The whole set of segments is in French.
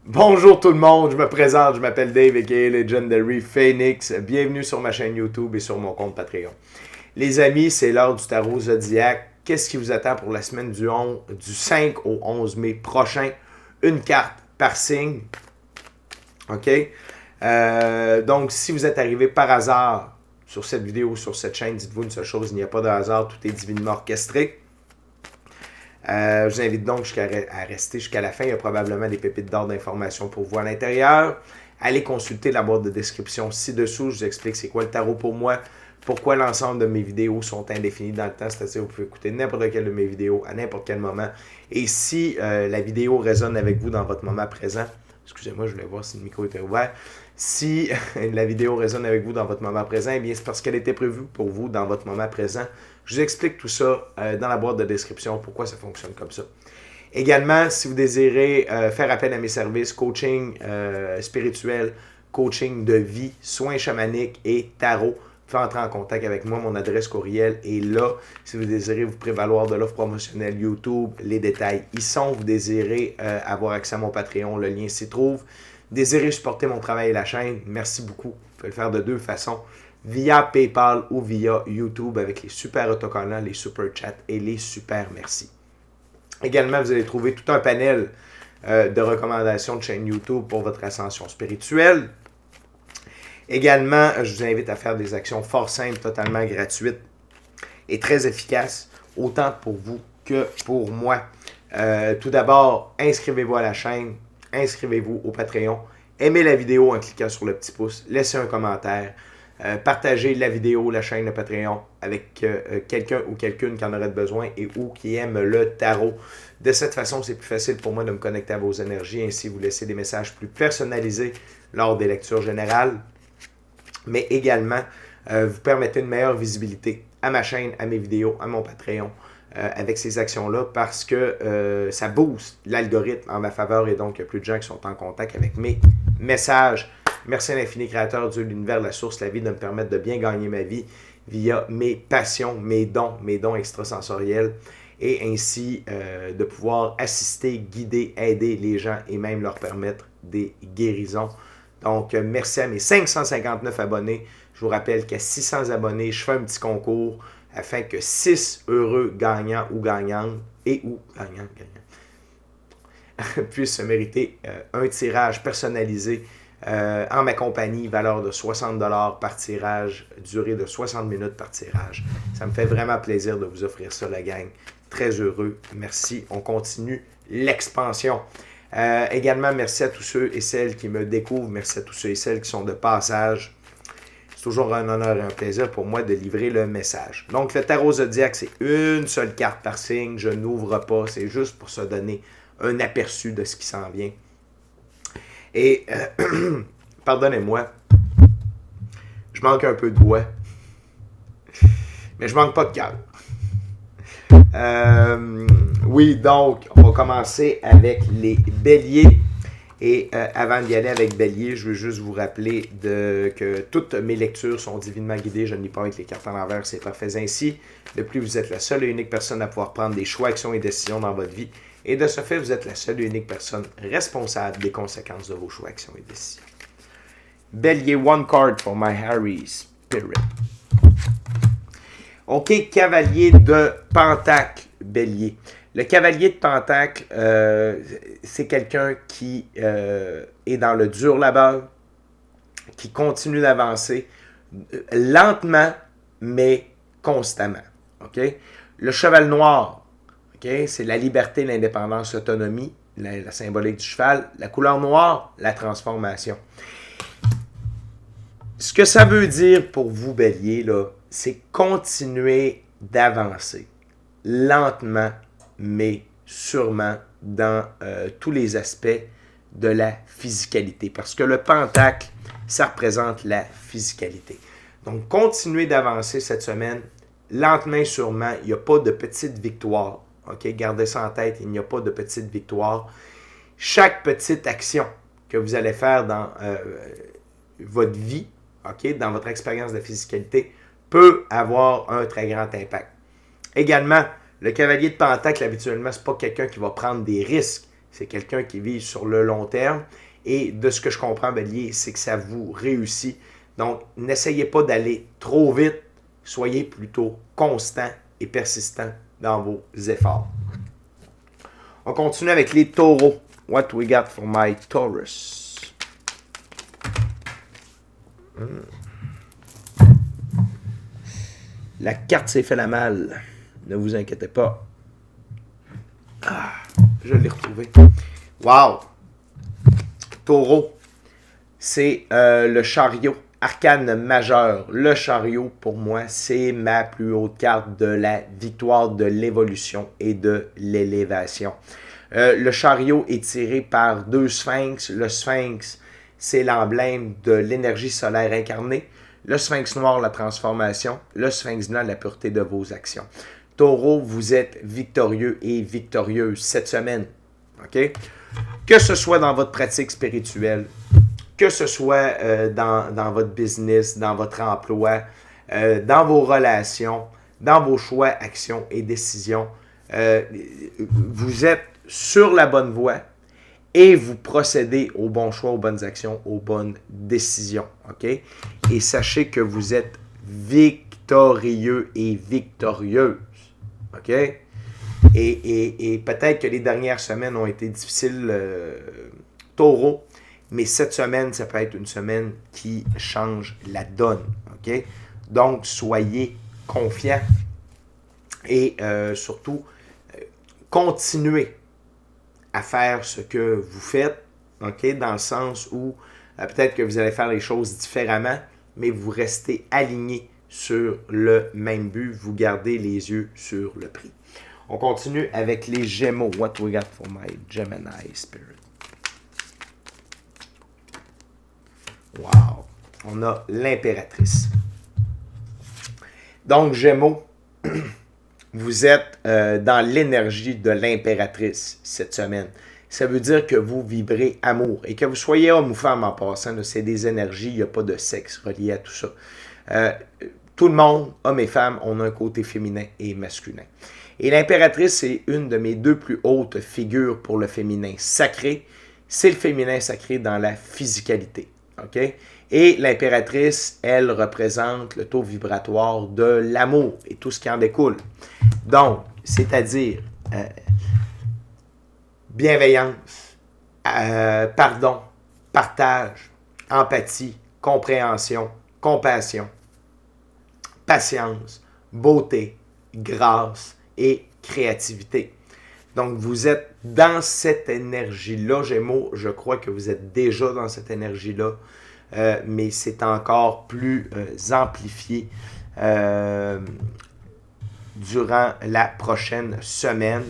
Bonjour tout le monde, je me présente, je m'appelle Dave aka Legendary Phoenix. Bienvenue sur ma chaîne YouTube et sur mon compte Patreon. Les amis, c'est l'heure du tarot zodiaque. Qu'est-ce qui vous attend pour la semaine du 5 au 11 mai prochain? Une carte par signe. OK? Donc, si vous êtes arrivé par hasard sur cette vidéo, sur cette chaîne, dites-vous une seule chose, il n'y a pas de hasard, tout est divinement orchestré. Je vous invite donc à rester jusqu'à la fin. Il y a probablement des pépites d'or d'informations pour vous à l'intérieur. Allez consulter la boîte de description ci-dessous. Je vous explique c'est quoi le tarot pour moi, pourquoi l'ensemble de mes vidéos sont indéfinies dans le temps. C'est-à-dire que vous pouvez écouter n'importe quelle de mes vidéos à n'importe quel moment. Et si la vidéo résonne avec vous dans votre moment présent, excusez-moi, je voulais voir si le micro était ouvert. Si la vidéo résonne avec vous dans votre moment présent, eh bien c'est parce qu'elle était prévue pour vous dans votre moment présent. Je vous explique tout ça dans la boîte de description, pourquoi ça fonctionne comme ça. Également, si vous désirez faire appel à mes services, coaching spirituel, coaching de vie, soins chamaniques et tarot, vous pouvez entrer en contact avec moi. Mon adresse courriel est là. Si vous désirez vous prévaloir de l'offre promotionnelle YouTube, les détails y sont. Vous désirez avoir accès à mon Patreon, le lien s'y trouve. Désirez supporter mon travail et la chaîne, merci beaucoup. Vous pouvez le faire de deux façons, via PayPal ou via YouTube avec les super autocollants, les super chats et les super merci. Également, vous allez trouver tout un panel de recommandations de chaîne YouTube pour votre ascension spirituelle. Également, je vous invite à faire des actions fort simples, totalement gratuites et très efficaces, autant pour vous que pour moi. Tout d'abord, inscrivez-vous à la chaîne, inscrivez-vous au Patreon, aimez la vidéo en cliquant sur le petit pouce, laissez un commentaire, partagez la vidéo, la chaîne, le Patreon avec quelqu'un ou quelqu'une qui en aurait besoin et ou qui aime le tarot. De cette façon, c'est plus facile pour moi de me connecter à vos énergies, ainsi vous laissez des messages plus personnalisés lors des lectures générales, mais également vous permettez une meilleure visibilité à ma chaîne, à mes vidéos, à mon Patreon, avec ces actions-là parce que ça booste l'algorithme en ma faveur et donc il y a plus de gens qui sont en contact avec mes messages. Merci à l'infini créateur, Dieu, l'univers, la source, la vie, de me permettre de bien gagner ma vie via mes passions, mes dons extrasensoriels et ainsi de pouvoir assister, guider, aider les gens et même leur permettre des guérisons. Donc, merci à mes 559 abonnés. Je vous rappelle qu'à 600 abonnés, je fais un petit concours afin que 6 heureux gagnants ou gagnantes puissent se mériter un tirage personnalisé en ma compagnie, valeur de 60$ par tirage, durée de 60 minutes par tirage. Ça me fait vraiment plaisir de vous offrir ça, la gang. Très heureux. Merci. On continue l'expansion. Également, merci à tous ceux et celles qui me découvrent. Merci à tous ceux et celles qui sont de passage. C'est toujours un honneur et un plaisir pour moi de livrer le message. Donc, le tarot zodiaque, c'est une seule carte par signe. Je n'ouvre pas. C'est juste pour se donner un aperçu de ce qui s'en vient. Et, pardonnez-moi, je manque un peu de voix. Mais je manque pas de cœur. Oui, donc, on va commencer avec les béliers. Et avant d'y aller avec Bélier, je veux juste vous rappeler que toutes mes lectures sont divinement guidées. Je ne lis pas avec les cartes à l'envers, c'est parfait ainsi. De plus, vous êtes la seule et unique personne à pouvoir prendre des choix, actions et décisions dans votre vie. Et de ce fait, vous êtes la seule et unique personne responsable des conséquences de vos choix, actions et décisions. Bélier, one card for my Harry Spirit. OK, cavalier de Pentacle, Bélier. Le cavalier de Pentacle, c'est quelqu'un qui est dans le dur labeur, qui continue d'avancer lentement, mais constamment. Okay? Le cheval noir, okay? C'est la liberté, l'indépendance, l'autonomie, la symbolique du cheval. La couleur noire, la transformation. Ce que ça veut dire pour vous, Bélier, là, c'est continuer d'avancer lentement, mais sûrement dans tous les aspects de la physicalité. Parce que le pentacle, ça représente la physicalité. Donc, continuez d'avancer cette semaine, lentement et sûrement. Il n'y a pas de petite victoire. Okay? Gardez ça en tête, il n'y a pas de petite victoire. Chaque petite action que vous allez faire dans votre vie, okay? Dans votre expérience de physicalité, peut avoir un très grand impact. Également, le cavalier de Pentacle, habituellement, ce n'est pas quelqu'un qui va prendre des risques. C'est quelqu'un qui vit sur le long terme. Et de ce que je comprends, Bélier, c'est que ça vous réussit. Donc, n'essayez pas d'aller trop vite. Soyez plutôt constant et persistant dans vos efforts. On continue avec les taureaux. What we got for my Taurus? La carte s'est fait la malle. Ne vous inquiétez pas. Ah, je l'ai retrouvé. Wow! Taureau, c'est le chariot. Arcane majeur. Le chariot, pour moi, c'est ma plus haute carte de la victoire, de l'évolution et de l'élévation. Le chariot est tiré par deux sphinx. Le sphinx, c'est l'emblème de l'énergie solaire incarnée. Le sphinx noir, la transformation. Le sphinx blanc, la pureté de vos actions. Taureau, vous êtes victorieux et victorieuse cette semaine. OK? Que ce soit dans votre pratique spirituelle, que ce soit dans votre business, dans votre emploi, dans vos relations, dans vos choix, actions et décisions, vous êtes sur la bonne voie et vous procédez aux bons choix, aux bonnes actions, aux bonnes décisions. OK? Et sachez que vous êtes victorieux et victorieuse. OK? Et peut-être que les dernières semaines ont été difficiles, taureau, mais cette semaine, ça peut être une semaine qui change la donne. OK? Donc, soyez confiants et surtout, continuez à faire ce que vous faites, OK? Dans le sens où peut-être que vous allez faire les choses différemment, mais vous restez aligné sur le même but, vous gardez les yeux sur le prix. On continue avec les Gémeaux. What we got for my Gemini spirit? Wow! On a l'impératrice. Donc, Gémeaux, vous êtes dans l'énergie de l'impératrice cette semaine. Ça veut dire que vous vibrez amour. Et que vous soyez homme ou femme en passant, c'est des énergies, il n'y a pas de sexe relié à tout ça. Tout le monde, hommes et femmes, on a un côté féminin et masculin. Et l'impératrice, c'est une de mes deux plus hautes figures pour le féminin sacré. C'est le féminin sacré dans la physicalité. OK? Et l'impératrice, elle représente le taux vibratoire de l'amour et tout ce qui en découle. Donc, c'est-à-dire bienveillance, pardon, partage, empathie, compréhension, compassion, patience, beauté, grâce et créativité. Donc, vous êtes dans cette énergie-là, Gémeaux. Je crois que vous êtes déjà dans cette énergie-là, mais c'est encore plus amplifié durant la prochaine semaine.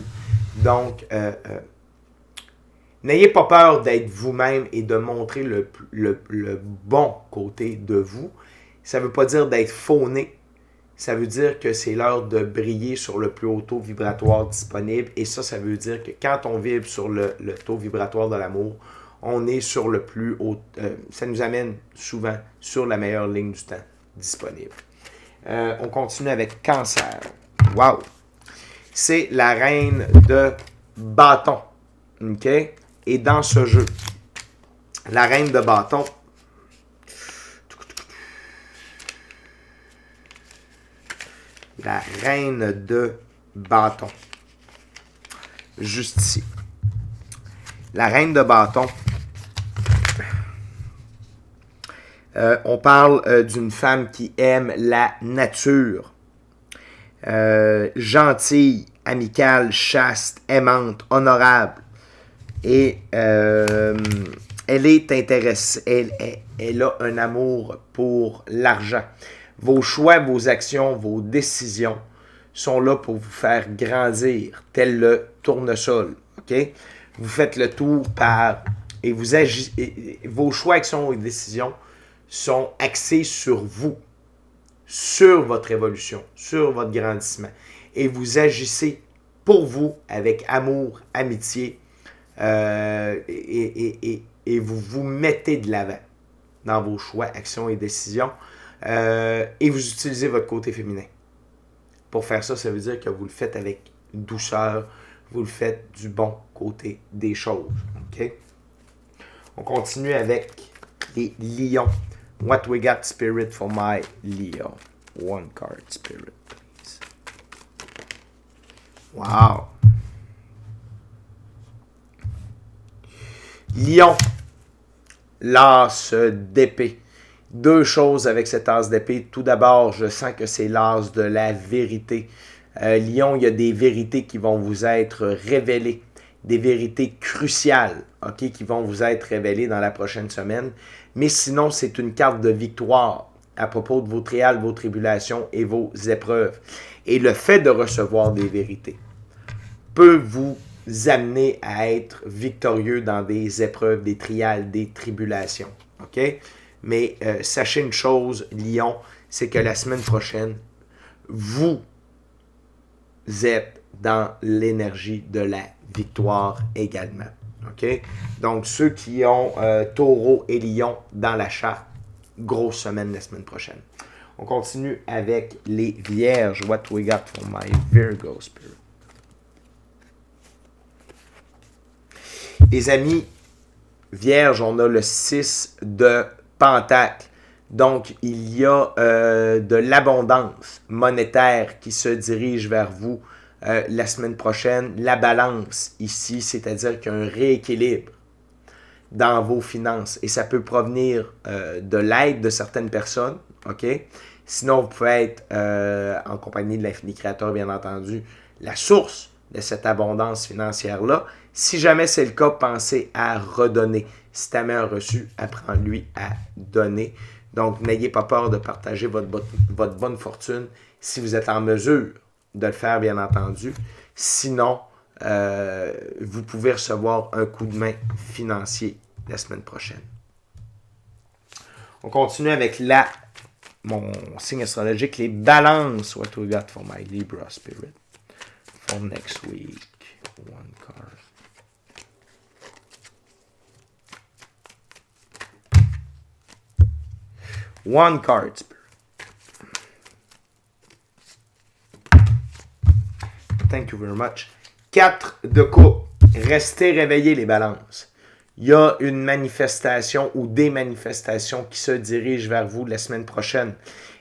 Donc, n'ayez pas peur d'être vous-même et de montrer le bon côté de vous. Ça ne veut pas dire d'être fauné. Ça veut dire que c'est l'heure de briller sur le plus haut taux vibratoire disponible. Et ça veut dire que quand on vibre sur le taux vibratoire de l'amour, on est sur le plus haut. Ça nous amène souvent sur la meilleure ligne du temps disponible. On continue avec Cancer. Wow! C'est la reine de bâton. OK? Et dans ce jeu, la reine de bâton, la reine de bâton. Juste ici. La reine de bâton. On parle d'une femme qui aime la nature. Gentille, amicale, chaste, aimante, honorable. Et elle est intéressée. Elle a un amour pour l'argent. Vos choix, vos actions, vos décisions sont là pour vous faire grandir, tel le tournesol. OK? Vous faites le tour par... Et vous agissez, vos choix, actions et décisions sont axés sur vous, sur votre évolution, sur votre grandissement. Et vous agissez pour vous avec amour, amitié, et vous vous mettez de l'avant dans vos choix, actions et décisions. Et vous utilisez votre côté féminin. Pour faire ça, ça veut dire que vous le faites avec douceur, vous le faites du bon côté des choses. OK? On continue avec les lions. What we got, Spirit, for my Leo? One card, Spirit, please. Wow! Lion, l'as d'épée. Deux choses avec cet as d'épée. Tout d'abord, je sens que c'est l'as de la vérité. Lion, il y a des vérités qui vont vous être révélées. Des vérités cruciales, ok, qui vont vous être révélées dans la prochaine semaine. Mais sinon, c'est une carte de victoire à propos de vos trials, vos tribulations et vos épreuves. Et le fait de recevoir des vérités peut vous amener à être victorieux dans des épreuves, des trials, des tribulations. OK? Mais sachez une chose, Lion, c'est que la semaine prochaine, vous êtes dans l'énergie de la victoire également. OK? Donc, ceux qui ont Taureau et Lion dans la charte, grosse semaine la semaine prochaine. On continue avec les Vierges. What we got for my Virgo spirit? Les amis, Vierge, on a le 6 de Pentacle. Donc, il y a de l'abondance monétaire qui se dirige vers vous la semaine prochaine. La balance ici, c'est-à-dire qu'il y a un rééquilibre dans vos finances. Et ça peut provenir de l'aide de certaines personnes, OK? Sinon, vous pouvez être en compagnie de l'Infini Créateur, bien entendu, la source de cette abondance financière-là. Si jamais c'est le cas, pensez à redonner. Si tu as un reçu, apprends-lui à donner. Donc, n'ayez pas peur de partager votre bonne fortune si vous êtes en mesure de le faire, bien entendu. Sinon, vous pouvez recevoir un coup de main financier la semaine prochaine. On continue avec mon signe astrologique, les balances. What we got for my Libra spirit for next week? One card. One card, spirit. Thank you very much. 4 de coupe. Restez réveillés, les balances. Il y a une manifestation ou des manifestations qui se dirigent vers vous la semaine prochaine.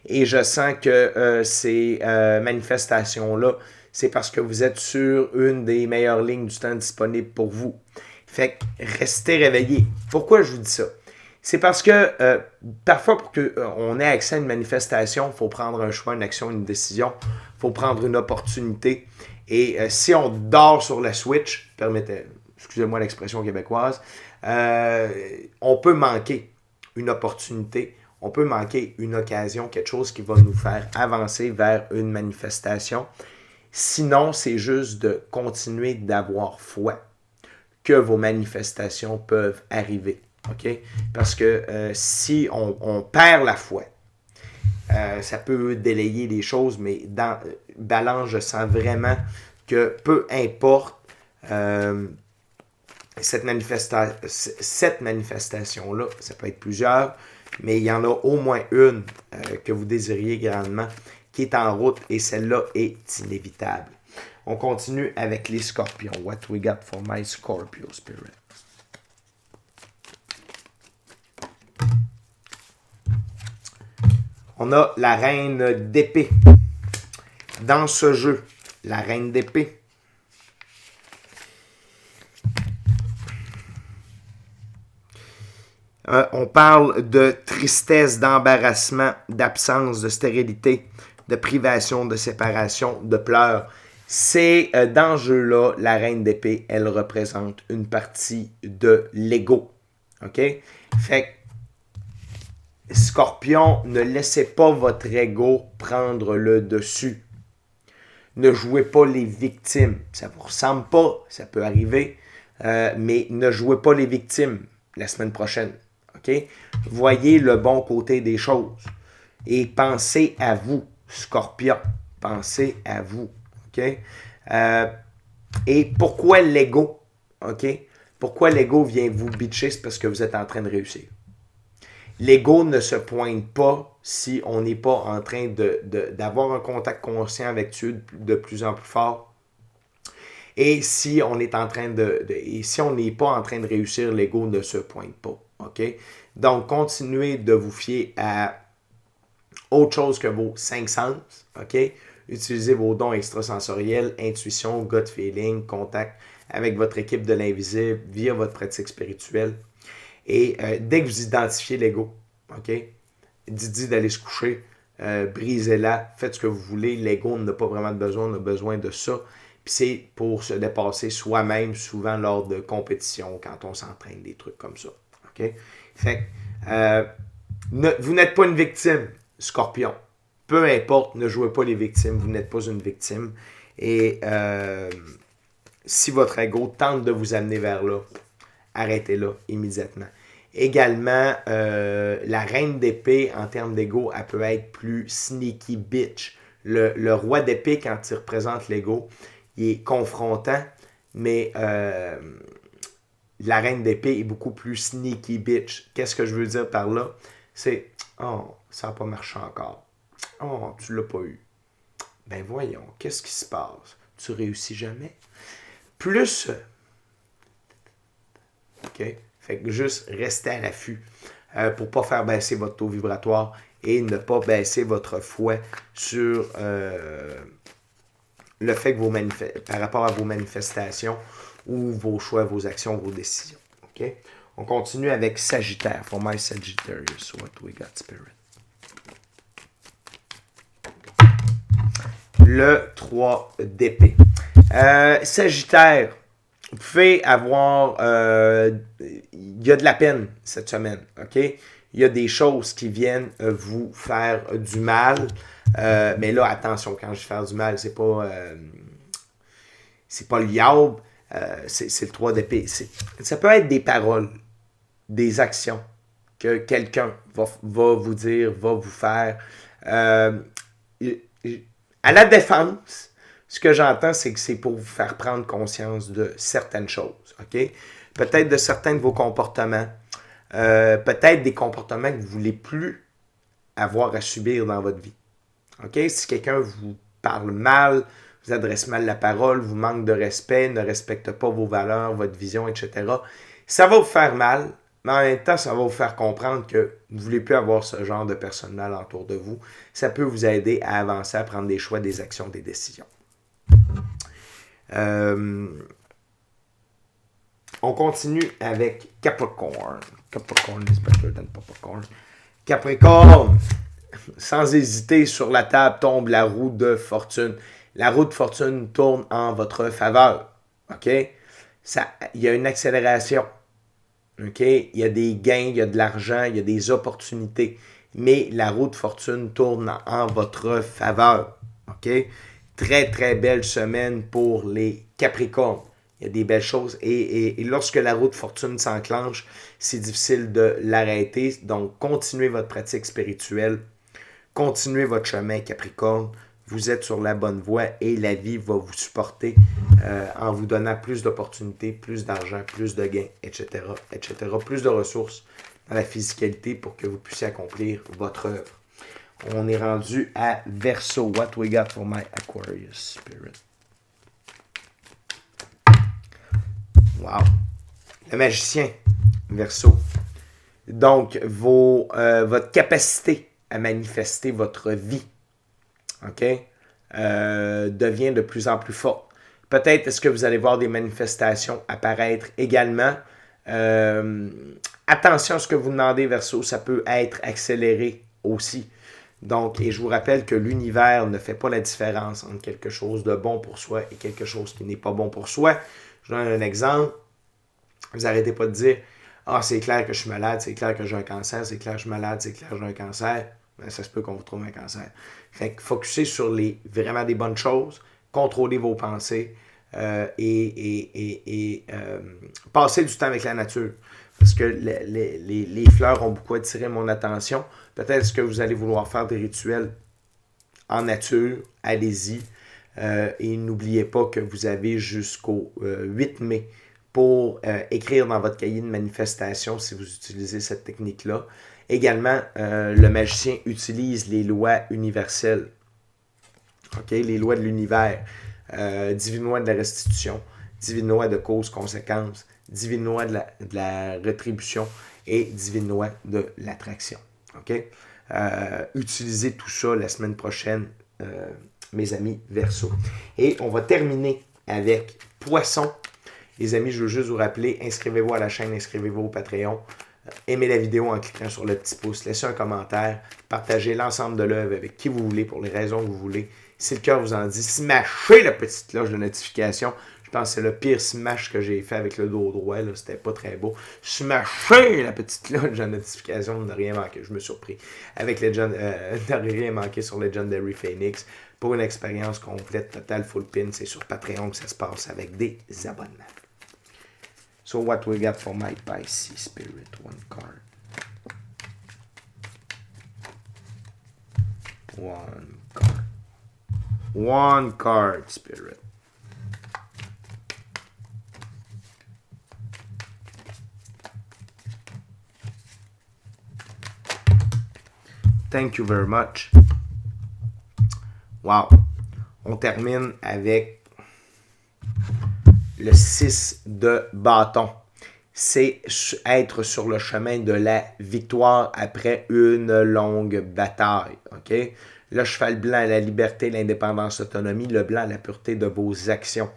Et je sens que ces manifestations-là, c'est parce que vous êtes sur une des meilleures lignes du temps disponibles pour vous. Fait que restez réveillés. Pourquoi je vous dis ça? C'est parce que parfois, pour qu'on ait accès à une manifestation, il faut prendre un choix, une action, une décision. Il faut prendre une opportunité. Et si on dort sur la switch, excusez-moi l'expression québécoise, on peut manquer une opportunité, on peut manquer une occasion, quelque chose qui va nous faire avancer vers une manifestation. Sinon, c'est juste de continuer d'avoir foi que vos manifestations peuvent arriver. Okay? Parce que si on perd la foi, ça peut délayer les choses, mais dans Balance, je sens vraiment que peu importe cette manifestation-là, ça peut être plusieurs, mais il y en a au moins une que vous désiriez grandement qui est en route et celle-là est inévitable. On continue avec les scorpions. What we got for my Scorpio spirit? On a la reine d'épée. Dans ce jeu, la reine d'épée. On parle de tristesse, d'embarrassement, d'absence, de stérilité, de privation, de séparation, de pleurs. C'est dans ce jeu-là, la reine d'épée, elle représente une partie de l'ego. OK? Fait que Scorpion, ne laissez pas votre ego prendre le dessus. Ne jouez pas les victimes. Ça ne vous ressemble pas, ça peut arriver, mais ne jouez pas les victimes la semaine prochaine. Okay? Voyez le bon côté des choses. Et pensez à vous, Scorpion. Pensez à vous. Okay? Et pourquoi l'ego? Okay? Pourquoi l'ego vient vous bitcher? C'est parce que vous êtes en train de réussir. L'ego ne se pointe pas si on n'est pas en train d'avoir un contact conscient avec Dieu de plus en plus fort. Et si on est en train et si on n'est pas en train de réussir, l'ego ne se pointe pas. OK? Donc, continuez de vous fier à autre chose que vos 5 sens. OK? Utilisez vos dons extrasensoriels, intuition, gut feeling, contact avec votre équipe de l'invisible via votre pratique spirituelle. Et dès que vous identifiez l'ego, OK? Dites d'aller se coucher, brisez-la, faites ce que vous voulez. L'ego n'a pas vraiment de besoin, on a besoin de ça. Puis c'est pour se dépasser soi-même, souvent lors de compétitions, quand on s'entraîne, des trucs comme ça. OK? Fait vous n'êtes pas une victime, Scorpion. Peu importe, ne jouez pas les victimes, vous n'êtes pas une victime. Et si votre ego tente de vous amener vers là, arrêtez-la immédiatement. Également, la reine d'épée, en termes d'ego, elle peut être plus sneaky bitch. Le roi d'épée, quand il représente l'ego, il est confrontant, mais la reine d'épée est beaucoup plus sneaky bitch. Qu'est-ce que je veux dire par là? C'est « Oh, ça n'a pas marché encore. Oh, tu l'as pas eu. Ben voyons, qu'est-ce qui se passe? Tu réussis jamais? » Plus... OK? Fait que juste restez à l'affût pour ne pas faire baisser votre taux vibratoire et ne pas baisser votre foi sur le fait que par rapport à vos manifestations ou vos choix, vos actions, vos décisions. OK? On continue avec Sagittaire. For my Sagittarius, what we got, Spirit? Le 3 d'épée. Sagittaire, vous pouvez avoir... il y a de la peine cette semaine, OK? Il y a des choses qui viennent vous faire du mal. Mais là, attention, quand je dis faire du mal, c'est pas le diable, c'est le 3 d'épée. Ça peut être des paroles, des actions que quelqu'un va vous dire, va vous faire. À la défense, ce que j'entends, c'est que c'est pour vous faire prendre conscience de certaines choses, OK? Peut-être de certains de vos comportements, peut-être des comportements que vous ne voulez plus avoir à subir dans votre vie. OK? Si quelqu'un vous parle mal, vous adresse mal la parole, vous manque de respect, ne respecte pas vos valeurs, votre vision, etc., ça va vous faire mal, mais en même temps, ça va vous faire comprendre que vous ne voulez plus avoir ce genre de personnes-là autour de vous. Ça peut vous aider à avancer, à prendre des choix, des actions, des décisions. On continue avec Capricorn. Capricorn is better than Popcorn. Capricorn, sans hésiter, sur la table tombe la roue de fortune. La roue de fortune tourne en votre faveur. OK? Il y a une accélération. OK? Il y a des gains, il y a de l'argent, il y a des opportunités. Mais la roue de fortune tourne en votre faveur. OK? Très, très belle semaine pour les Capricornes. Il y a des belles choses. Et lorsque la roue de fortune s'enclenche, c'est difficile de l'arrêter. Donc, continuez votre pratique spirituelle. Continuez votre chemin, Capricorne. Vous êtes sur la bonne voie et la vie va vous supporter en vous donnant plus d'opportunités, plus d'argent, plus de gains, etc., etc. Plus de ressources dans la physicalité pour que vous puissiez accomplir votre œuvre. On est rendu à Verseau. What we got for my Aquarius spirit? Wow. Le magicien, Verseau. Donc, votre capacité à manifester votre vie, OK, devient de plus en plus forte. Peut-être est-ce que vous allez voir des manifestations apparaître également. Attention à ce que vous demandez, Verseau, ça peut être accéléré aussi. Donc, et je vous rappelle que l'univers ne fait pas la différence entre quelque chose de bon pour soi et quelque chose qui n'est pas bon pour soi. Je donne un exemple. Vous n'arrêtez pas de dire « Ah, c'est clair que je suis malade, c'est clair que j'ai un cancer, c'est clair que je suis malade, c'est clair que j'ai un cancer. » Ben, ça se peut qu'on vous trouve un cancer. Fait que focussez sur vraiment des bonnes choses, contrôlez vos pensées et passez du temps avec la nature. Parce que les fleurs ont beaucoup attiré mon attention. Peut-être que vous allez vouloir faire des rituels en nature. Allez-y. Et n'oubliez pas que vous avez jusqu'au 8 mai pour écrire dans votre cahier de manifestation si vous utilisez cette technique-là. Également, le magicien utilise les lois universelles. OK? Les lois de l'univers. 18 mois de la restitution. divine-loi de cause-conséquence, divine-loi de la rétribution et divine-loi de l'attraction. OK? Utilisez tout ça la semaine prochaine, mes amis Verseau. Et on va terminer avec Poisson. Les amis, je veux juste vous rappeler, inscrivez-vous à la chaîne, inscrivez-vous au Patreon. Aimez la vidéo en cliquant sur le petit pouce, laissez un commentaire, partagez l'ensemble de l'œuvre avec qui vous voulez, pour les raisons que vous voulez. Si le cœur vous en dit, smashez la petite cloche de notification. Je pense que c'est le pire smash que j'ai fait avec le dos droit, là, c'était pas très beau. Smashez la petite cloche de notification, de ne rien manquer, je me suis surpris. Avec de rien manquer sur Legendary Phoenix. Pour une expérience complète, totale, full pin, c'est sur Patreon que ça se passe avec des abonnements. So what we got for my Pisces Spirit? One card. One card. One card, Spirit. Thank you very much. Wow. On termine avec le 6 de bâton. C'est être sur le chemin de la victoire après une longue bataille. OK? Le cheval blanc, la liberté, l'indépendance, l'autonomie. Le blanc, la pureté de vos actions.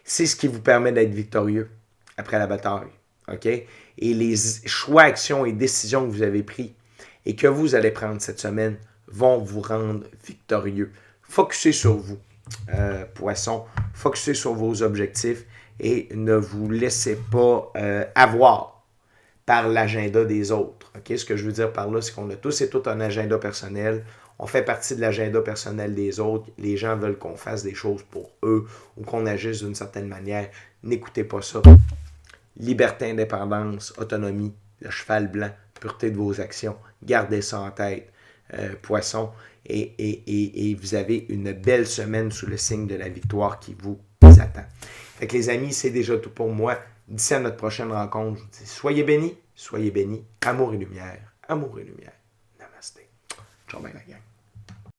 C'est ce qui vous permet d'être victorieux après la bataille. OK? Et les choix, actions et décisions que vous avez pris et que vous allez prendre cette semaine vont vous rendre victorieux. Focussez sur vous, Poisson. Focussez sur vos objectifs et ne vous laissez pas avoir par l'agenda des autres. Okay? Ce que je veux dire par là, c'est qu'on a tous et toutes un agenda personnel. On fait partie de l'agenda personnel des autres. Les gens veulent qu'on fasse des choses pour eux ou qu'on agisse d'une certaine manière. N'écoutez pas ça. Liberté, indépendance, autonomie, le cheval blanc, pureté de vos actions. Gardez ça en tête, Poisson. Et vous avez une belle semaine sous le signe de la victoire qui vous attend. Fait que les amis, c'est déjà tout pour moi. D'ici à notre prochaine rencontre, je vous dis soyez bénis, amour et lumière, amour et lumière. Namasté. Ciao, bye la gang.